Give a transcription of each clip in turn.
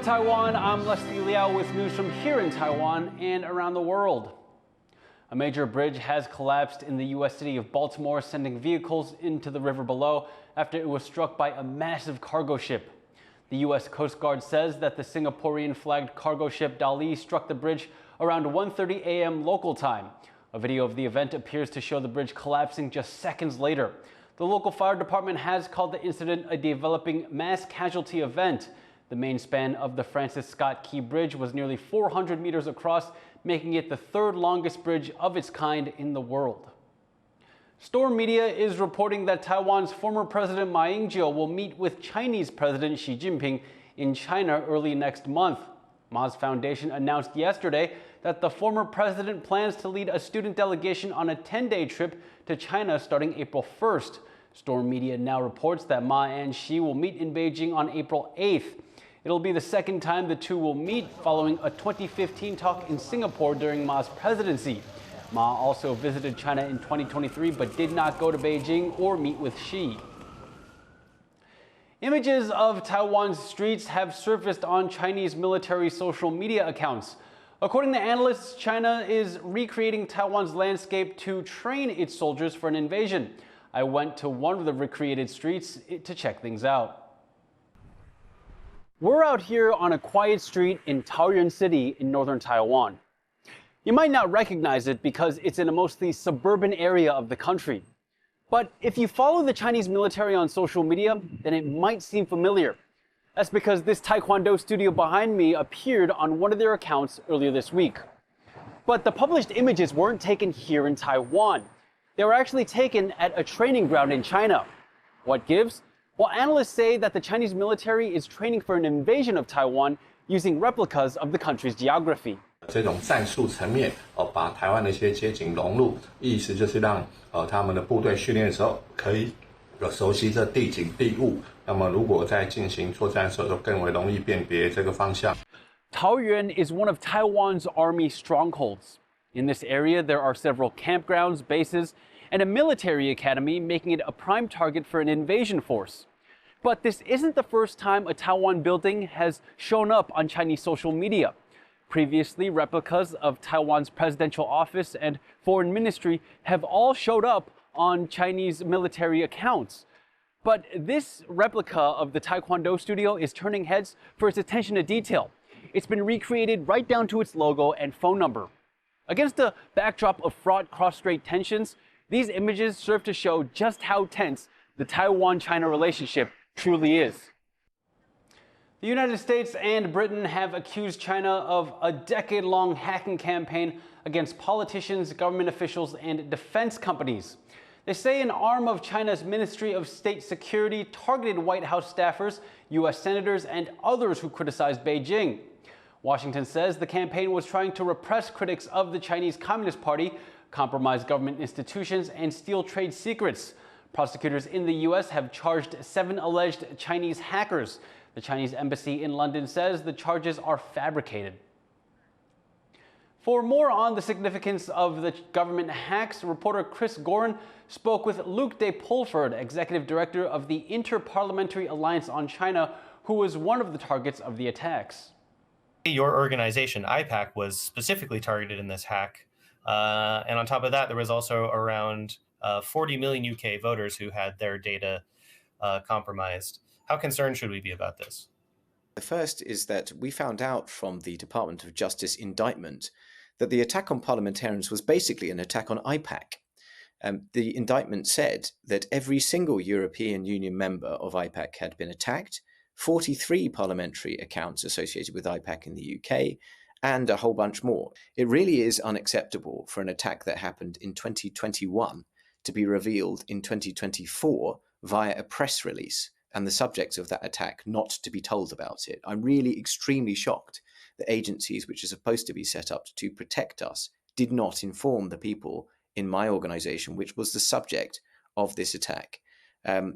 Taiwan, I'm Liao with news from here in Taiwan and around the world. A major bridge has collapsed in the U.S. city of Baltimore, sending vehicles into the river below after it was struck by a massive cargo ship. The U.S. Coast Guard says that the Singaporean-flagged cargo ship Dali struck the bridge around 1:30 a.m. local time. A video of the event appears to show the bridge collapsing just seconds later. The local fire department has called the incident a developing mass casualty event. The main span of the Francis Scott Key Bridge was nearly 400 meters across, making it the third longest bridge of its kind in the world. Storm Media is reporting that Taiwan's former President Ma Ying-jeou will meet with Chinese President Xi Jinping in China early next month. Ma's foundation announced yesterday that the former president plans to lead a student delegation on a 10-day trip to China starting April 1st. Storm Media now reports that Ma and Xi will meet in Beijing on April 8th. It'll be the second time the two will meet following a 2015 talk in Singapore during Ma's presidency. Ma also visited China in 2023 but did not go to Beijing or meet with Xi. Images of Taiwan's streets have surfaced on Chinese military social media accounts. According to analysts, China is recreating Taiwan's landscape to train its soldiers for an invasion. I went to one of the recreated streets to check things out. We're out here on a quiet street in Taoyuan City in northern Taiwan. You might not recognize it because it's in a mostly suburban area of the country. But if you follow the Chinese military on social media, then it might seem familiar. That's because this Taekwondo studio behind me appeared on one of their accounts earlier this week. But the published images weren't taken here in Taiwan. They were actually taken at a training ground in China. What gives? Well, analysts say that the Chinese military is training for an invasion of Taiwan using replicas of the country's geography. 这种战术层面，把台湾的一些街景融入，意思就是让他们的部队训练的时候可以熟悉这地景地物，那么如果在进行作战的时候，就更为容易辨别这个方向。Taoyuan is one of Taiwan's army strongholds. In this area, there are several campgrounds, bases, and a military academy, making it a prime target for an invasion force. But this isn't the first time a Taiwan building has shown up on Chinese social media. Previously, replicas of Taiwan's presidential office and foreign ministry have all showed up on Chinese military accounts. But this replica of the Taekwondo studio is turning heads for its attention to detail. It's been recreated right down to its logo and phone number. Against a backdrop of fraught cross-strait tensions, these images serve to show just how tense the Taiwan-China relationship truly is. The United States and Britain have accused China of a decade-long hacking campaign against politicians, government officials, and defense companies. They say an arm of China's Ministry of State Security targeted White House staffers, U.S. senators, and others who criticized Beijing. Washington says the campaign was trying to repress critics of the Chinese Communist Party, compromise government institutions, and steal trade secrets. Prosecutors in the U.S. have charged 7 alleged Chinese hackers. The Chinese embassy in London says the charges are fabricated. For more on the significance of the government hacks, reporter Chris Gorin spoke with Luke de Pulford, executive director of the Inter-Parliamentary Alliance on China, who was one of the targets of the attacks. Your organization, IPAC, was specifically targeted in this hack. And on top of that, there was also around 40 million UK voters who had their data compromised. How concerned should we be about this? The first is that we found out from the Department of Justice indictment that the attack on parliamentarians was basically an attack on IPAC. The indictment said that every single European Union member of IPAC had been attacked, 43 parliamentary accounts associated with IPAC in the UK, and a whole bunch more. It really is unacceptable for an attack that happened in 2021 to be revealed in 2024 via a press release, and the subjects of that attack not to be told about it. I'm really extremely shocked that agencies which are supposed to be set up to protect us did not inform the people in my organization, which was the subject of this attack.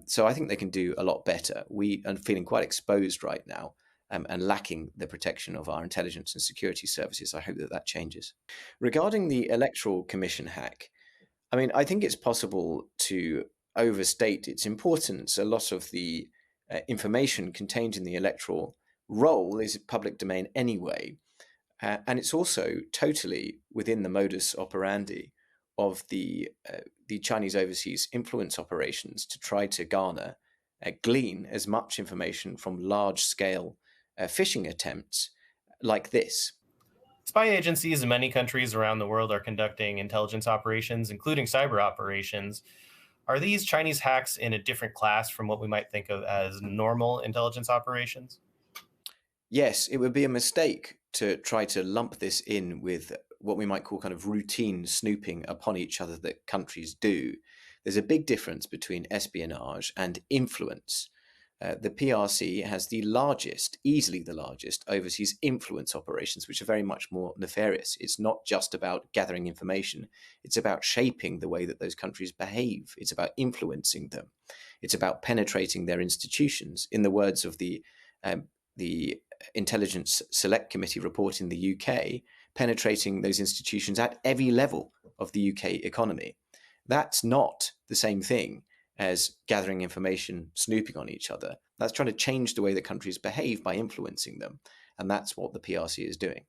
So I think they can do a lot better. We are feeling quite exposed right now and lacking the protection of our intelligence and security services. I hope that that changes. Regarding the Electoral Commission hack, I mean, I think it's possible to overstate its importance. A lot of the information contained in the electoral role is public domain anyway. And it's also totally within the modus operandi of the Chinese overseas influence operations to try to garner, glean as much information from large-scale phishing attempts like this. Spy agencies in many countries around the world are conducting intelligence operations, including cyber operations. Are these Chinese hacks in a different class from what we might think of as normal intelligence operations? Yes, it would be a mistake to try to lump this in with what we might call kind of routine snooping upon each other that countries do. There's a big difference between espionage and influence. The PRC has the largest, easily the largest, overseas influence operations, which are very much more nefarious. It's not just about gathering information. It's about shaping the way that those countries behave. It's about influencing them. It's about penetrating their institutions. In the words of the Intelligence Select Committee report in the UK, penetrating those institutions at every level of the UK economy. That's not the same thing as gathering information, snooping on each other. That's trying to change the way that countries behave by influencing them. And that's what the PRC is doing.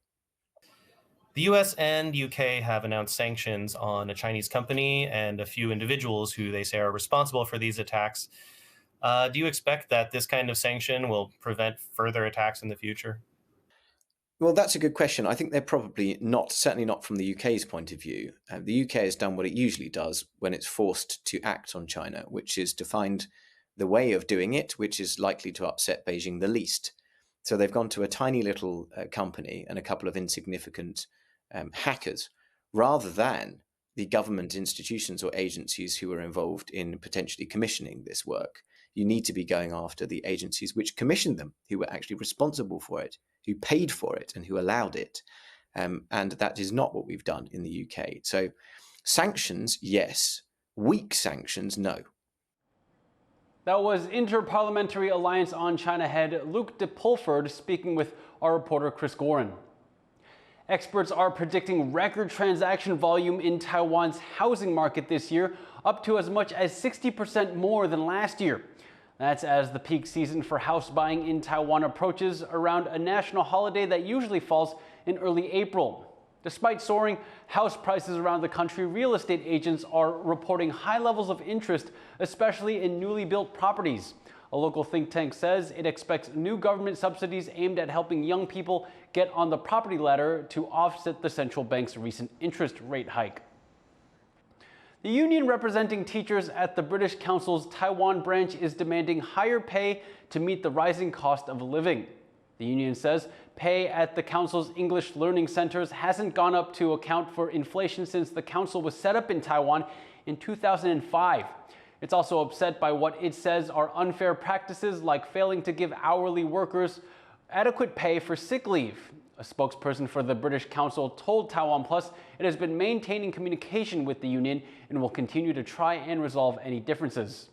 The US and UK have announced sanctions on a Chinese company and a few individuals who they say are responsible for these attacks. Do you expect that this kind of sanction will prevent further attacks in the future? Well, that's a good question. I think they're probably not, certainly not from the UK's point of view. The UK has done what it usually does when it's forced to act on China, which is to find the way of doing it, which is likely to upset Beijing the least. So they've gone to a tiny little company and a couple of insignificant hackers, rather than the government institutions or agencies who are involved in potentially commissioning this work. You need to be going after the agencies which commissioned them, who were actually responsible for it, who paid for it, and who allowed it. And that is not what we've done in the UK. So sanctions, yes. Weak sanctions, no. That was Inter-Parliamentary Alliance on China head Luke Deford speaking with our reporter Chris Gorin. Experts are predicting record transaction volume in Taiwan's housing market this year, up to as much as 60% more than last year. That's as the peak season for house buying in Taiwan approaches around a national holiday that usually falls in early April. Despite soaring house prices around the country, real estate agents are reporting high levels of interest, especially in newly built properties. A local think tank says it expects new government subsidies aimed at helping young people get on the property ladder to offset the central bank's recent interest rate hike. The union representing teachers at the British Council's Taiwan branch is demanding higher pay to meet the rising cost of living. The union says pay at the council's English learning centers hasn't gone up to account for inflation since the council was set up in Taiwan in 2005. It's also upset by what it says are unfair practices like failing to give hourly workers adequate pay for sick leave. A spokesperson for the British Council told TaiwanPlus it has been maintaining communication with the union and will continue to try and resolve any differences.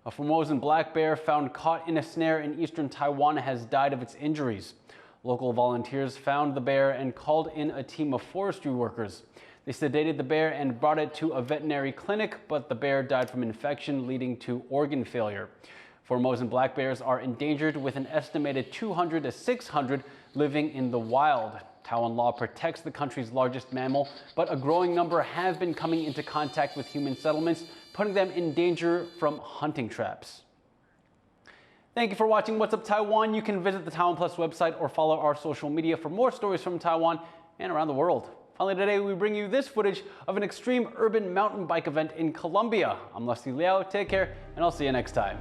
A Formosan black bear found caught in a snare in eastern Taiwan has died of its injuries. Local volunteers found the bear and called in a team of forestry workers. They sedated the bear and brought it to a veterinary clinic, but the bear died from infection leading to organ failure. Formosan black bears are endangered, with an estimated 200 to 600 living in the wild. Taiwan law protects the country's largest mammal, but a growing number have been coming into contact with human settlements, putting them in danger from hunting traps. Thank you for watching What's Up Taiwan. You can visit the TaiwanPlus website or follow our social media for more stories from Taiwan and around the world. Finally, today we bring you this footage of an extreme urban mountain bike event in Colombia. I'm Liao. Take care, and I'll see you next time.